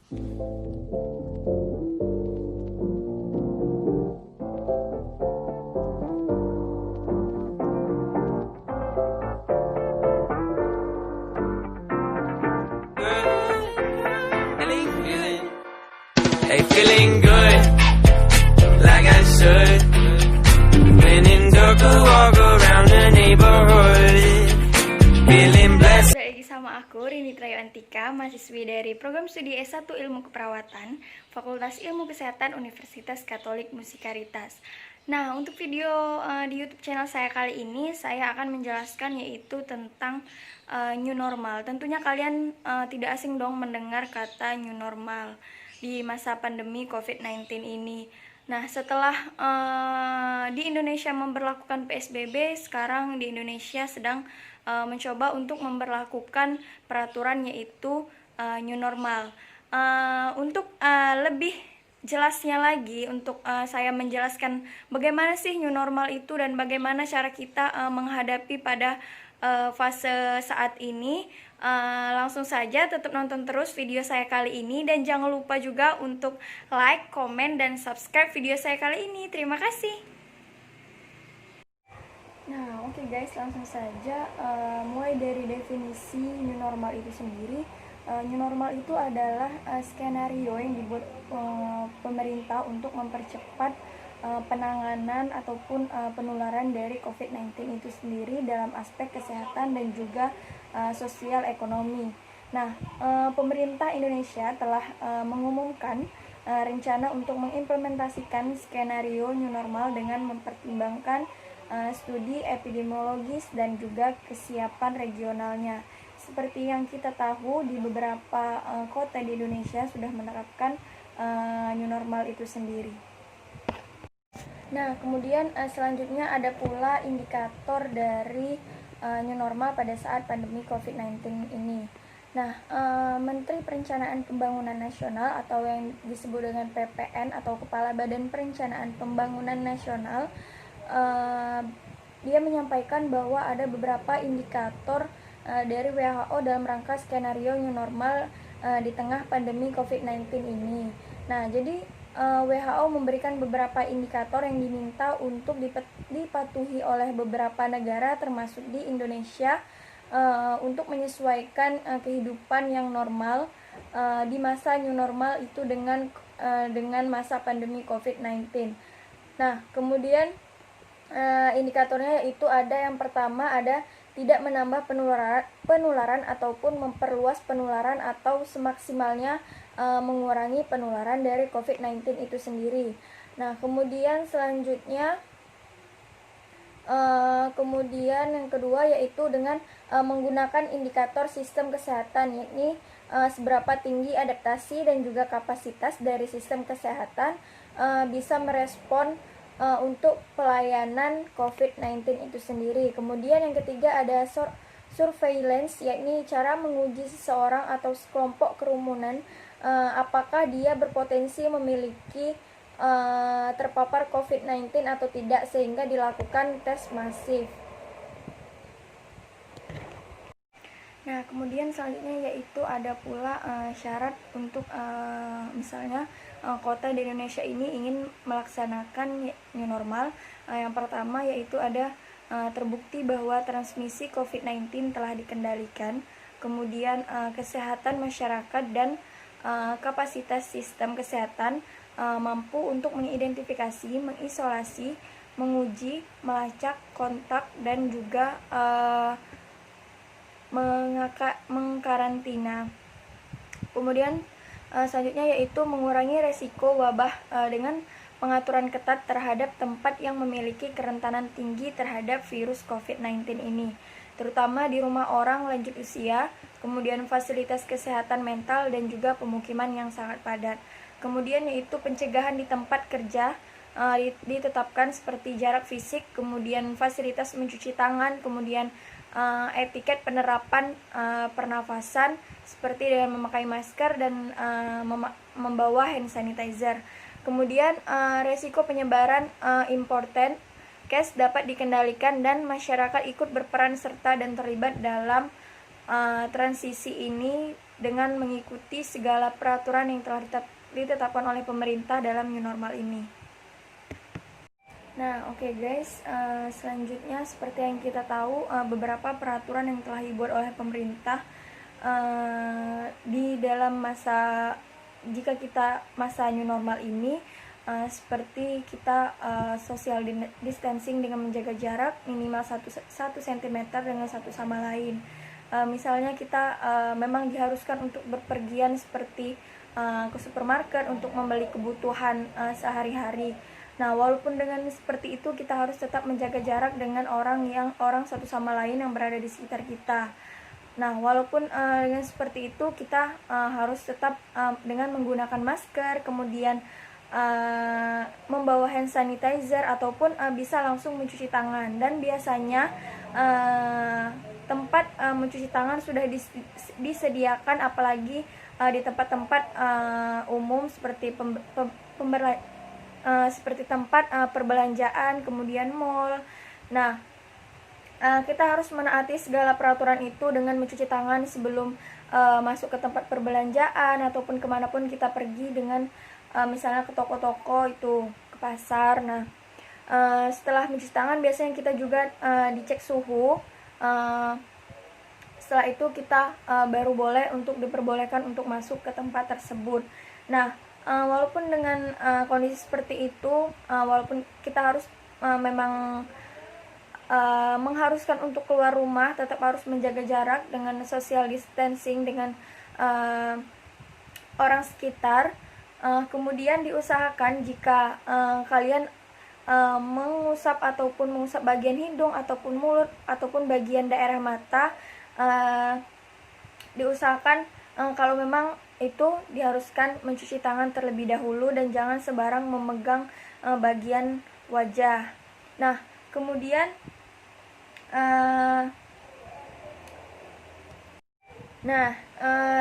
Hey, feeling good, like I should. When in dark, walk around the neighborhood. Feeling blessed. Udah lagi sama aku, Rini Trayu Antika, mahasiswi dari program studi S1 Ilmu Keperawatan, Fakultas Ilmu Kesehatan Universitas Katolik Musikaritas. Nah, untuk video di YouTube channel saya kali ini, saya akan menjelaskan yaitu tentang new normal. Tentunya kalian tidak asing dong mendengar kata new normal di masa pandemi COVID-19 ini. Nah, setelah di Indonesia memberlakukan PSBB, sekarang di Indonesia sedang mencoba untuk memberlakukan peraturan yaitu new normal. Untuk lebih jelasnya lagi, untuk saya menjelaskan bagaimana sih new normal itu dan bagaimana cara kita menghadapi pada fase saat ini. Langsung saja tetap nonton terus video saya kali ini dan jangan lupa juga untuk like, komen, dan subscribe video saya kali ini. Terima kasih. Nah, oke guys, langsung saja mulai dari definisi new normal itu sendiri. New normal itu adalah skenario yang dibuat pemerintah untuk mempercepat penanganan ataupun penularan dari COVID-19 itu sendiri dalam aspek kesehatan dan juga sosial ekonomi. Nah, pemerintah Indonesia telah mengumumkan rencana untuk mengimplementasikan skenario new normal dengan mempertimbangkan studi epidemiologis dan juga kesiapan regionalnya. Seperti yang kita tahu, di beberapa kota di Indonesia sudah menerapkan new normal itu sendiri. Nah, kemudian selanjutnya ada pula indikator dari new normal pada saat pandemi COVID-19 ini. Nah, Menteri Perencanaan Pembangunan Nasional atau yang disebut dengan PPN atau Kepala Badan Perencanaan Pembangunan Nasional, dia menyampaikan bahwa ada beberapa indikator dari WHO dalam rangka skenario new normal di tengah pandemi COVID-19 ini. Nah, jadi WHO memberikan beberapa indikator yang diminta untuk dipatuhi oleh beberapa negara termasuk di Indonesia untuk menyesuaikan kehidupan yang normal di masa new normal itu dengan masa pandemi COVID-19. Nah, kemudian indikatornya yaitu ada yang pertama ada tidak menambah penularan ataupun memperluas penularan atau semaksimalnya mengurangi penularan dari COVID-19 itu sendiri. Nah, kemudian selanjutnya yang kedua yaitu dengan menggunakan indikator sistem kesehatan, yakni seberapa tinggi adaptasi dan juga kapasitas dari sistem kesehatan bisa merespon untuk pelayanan COVID-19 itu sendiri. Kemudian yang ketiga ada surveillance, yakni cara menguji seseorang atau sekelompok kerumunan apakah dia berpotensi memiliki terpapar COVID-19 atau tidak, sehingga dilakukan tes masif. Nah, kemudian selanjutnya yaitu ada pula syarat untuk misalnya kota di Indonesia ini ingin melaksanakan new normal. Yang pertama yaitu ada terbukti bahwa transmisi COVID-19 telah dikendalikan, kemudian kesehatan masyarakat dan kapasitas sistem kesehatan mampu untuk mengidentifikasi, mengisolasi, menguji, melacak kontak dan juga mengkarantina. Kemudian selanjutnya yaitu mengurangi resiko wabah dengan pengaturan ketat terhadap tempat yang memiliki kerentanan tinggi terhadap virus COVID-19 ini, terutama di rumah orang lanjut usia, kemudian fasilitas kesehatan mental dan juga pemukiman yang sangat padat. Kemudian yaitu pencegahan di tempat kerja ditetapkan seperti jarak fisik, kemudian fasilitas mencuci tangan, kemudian etiket penerapan pernafasan seperti dengan memakai masker dan membawa hand sanitizer. Kemudian resiko penyebaran imported case dapat dikendalikan dan masyarakat ikut berperan serta dan terlibat dalam transisi ini dengan mengikuti segala peraturan yang telah ditetapkan oleh pemerintah dalam new normal ini. Nah, oke guys, selanjutnya seperti yang kita tahu, beberapa peraturan yang telah dibuat oleh pemerintah di dalam jika kita masa new normal ini, seperti kita social distancing dengan menjaga jarak minimal 1 cm dengan satu sama lain. Misalnya kita memang diharuskan untuk berpergian seperti ke supermarket untuk membeli kebutuhan sehari-hari. Nah, walaupun dengan seperti itu kita harus tetap menjaga jarak dengan orang satu sama lain yang berada di sekitar kita. Nah, walaupun dengan seperti itu kita harus tetap dengan menggunakan masker, kemudian membawa hand sanitizer ataupun bisa langsung mencuci tangan. Dan biasanya tempat mencuci tangan sudah disediakan, apalagi di tempat-tempat umum seperti seperti tempat perbelanjaan, kemudian mall. Nah, kita harus menaati segala peraturan itu dengan mencuci tangan sebelum masuk ke tempat perbelanjaan ataupun kemanapun kita pergi, dengan misalnya ke toko-toko itu, ke pasar. Nah, setelah mencuci tangan biasanya kita juga dicek suhu. Setelah itu kita baru boleh untuk diperbolehkan untuk masuk ke tempat tersebut. Nah, walaupun dengan kondisi seperti itu, walaupun kita harus memang mengharuskan untuk keluar rumah, tetap harus menjaga jarak dengan social distancing dengan orang sekitar. Kemudian diusahakan jika kalian mengusap bagian hidung ataupun mulut ataupun bagian daerah mata, diusahakan kalau memang itu diharuskan mencuci tangan terlebih dahulu dan jangan sembarang memegang bagian wajah. Nah, kemudian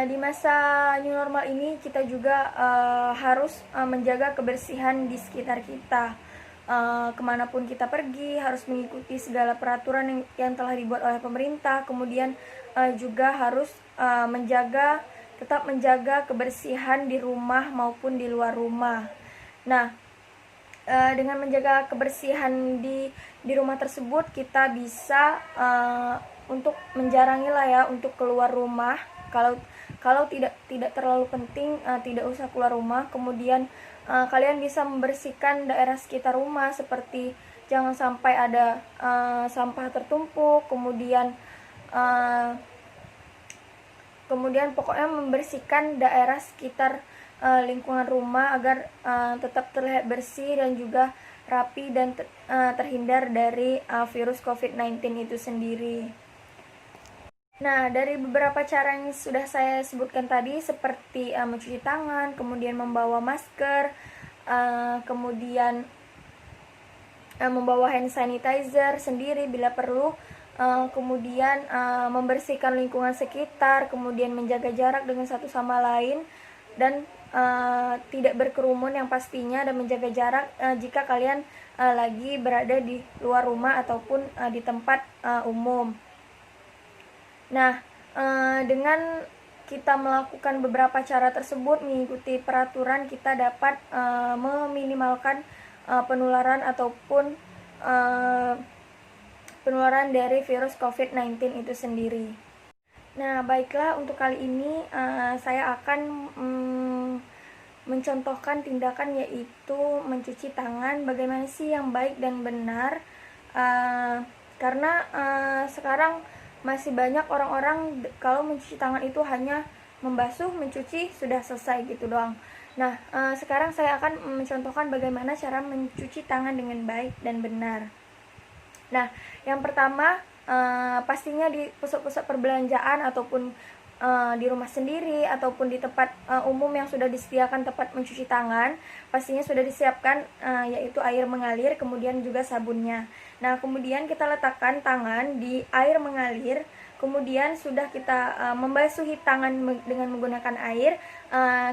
di masa new normal ini kita juga harus menjaga kebersihan di sekitar kita. Kemanapun kita pergi harus mengikuti segala peraturan yang telah dibuat oleh pemerintah. Kemudian juga harus tetap menjaga kebersihan di rumah maupun di luar rumah. Nah, dengan menjaga kebersihan di rumah tersebut, kita bisa untuk menjarangi lah ya untuk keluar rumah. Kalau tidak terlalu penting, tidak usah keluar rumah. Kemudian kalian bisa membersihkan daerah sekitar rumah, seperti jangan sampai ada sampah tertumpuk. Kemudian pokoknya membersihkan daerah sekitar lingkungan rumah agar tetap terlihat bersih dan juga rapi dan terhindar dari virus COVID-19 itu sendiri. Nah, dari beberapa cara yang sudah saya sebutkan tadi, seperti mencuci tangan, kemudian membawa masker, kemudian membawa hand sanitizer sendiri bila perlu, kemudian membersihkan lingkungan sekitar, kemudian menjaga jarak dengan satu sama lain, dan tidak berkerumun yang pastinya, dan menjaga jarak jika kalian lagi berada di luar rumah ataupun di tempat umum. Nah, dengan kita melakukan beberapa cara tersebut, mengikuti peraturan, kita dapat meminimalkan penularan ataupun penularan dari virus COVID-19 itu sendiri. Nah, baiklah, untuk kali ini saya akan mencontohkan tindakan, yaitu mencuci tangan. Bagaimana sih yang baik dan benar? Karena sekarang masih banyak orang-orang kalau mencuci tangan itu hanya membasuh, mencuci, sudah selesai gitu doang. Nah, sekarang saya akan mencontohkan bagaimana cara mencuci tangan dengan baik dan benar. Nah, yang pertama, pastinya di pusat-pusat perbelanjaan ataupun di rumah sendiri ataupun di tempat umum yang sudah disediakan tempat mencuci tangan, pastinya sudah disiapkan yaitu air mengalir, kemudian juga sabunnya. Nah, kemudian kita letakkan tangan di air mengalir, kemudian sudah kita membasuhi tangan dengan menggunakan air,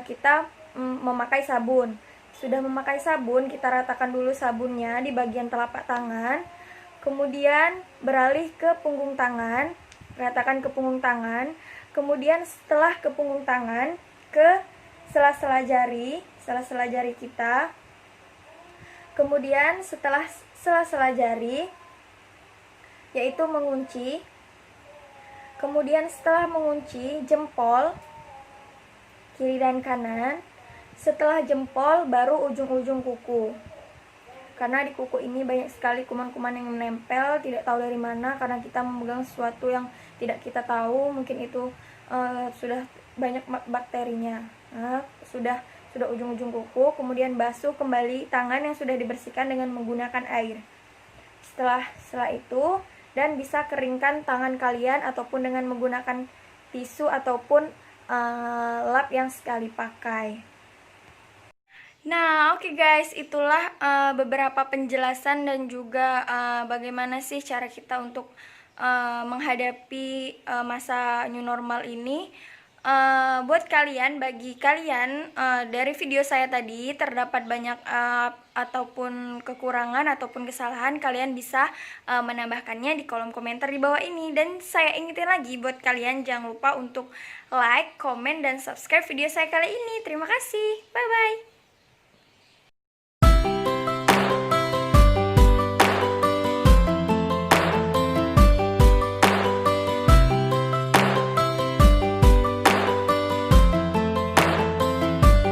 kita memakai sabun. Sudah memakai sabun, kita ratakan dulu sabunnya di bagian telapak tangan, kemudian beralih ke punggung tangan, ratakan ke punggung tangan. kemudian setelah ke punggung tangan, ke sela-sela jari kita. Kemudian setelah sela-sela jari, yaitu mengunci. Kemudian setelah mengunci, jempol kiri dan kanan. Setelah jempol, baru ujung-ujung kuku. Karena di kuku ini banyak sekali kuman-kuman yang menempel, tidak tahu dari mana, karena kita memegang sesuatu yang tidak kita tahu, mungkin itu sudah banyak bakterinya. Nah, sudah ujung-ujung kuku, kemudian basuh kembali tangan yang sudah dibersihkan dengan menggunakan air. Setelah itu, dan bisa keringkan tangan kalian ataupun dengan menggunakan tisu ataupun lap yang sekali pakai. Nah, oke guys, itulah beberapa penjelasan dan juga bagaimana sih cara kita untuk menghadapi masa new normal ini. Buat kalian, bagi kalian dari video saya tadi terdapat banyak ataupun kekurangan ataupun kesalahan, kalian bisa menambahkannya di kolom komentar di bawah ini. Dan saya ingetin lagi buat kalian, jangan lupa untuk like, komen, dan subscribe video saya kali ini. Terima kasih, bye bye.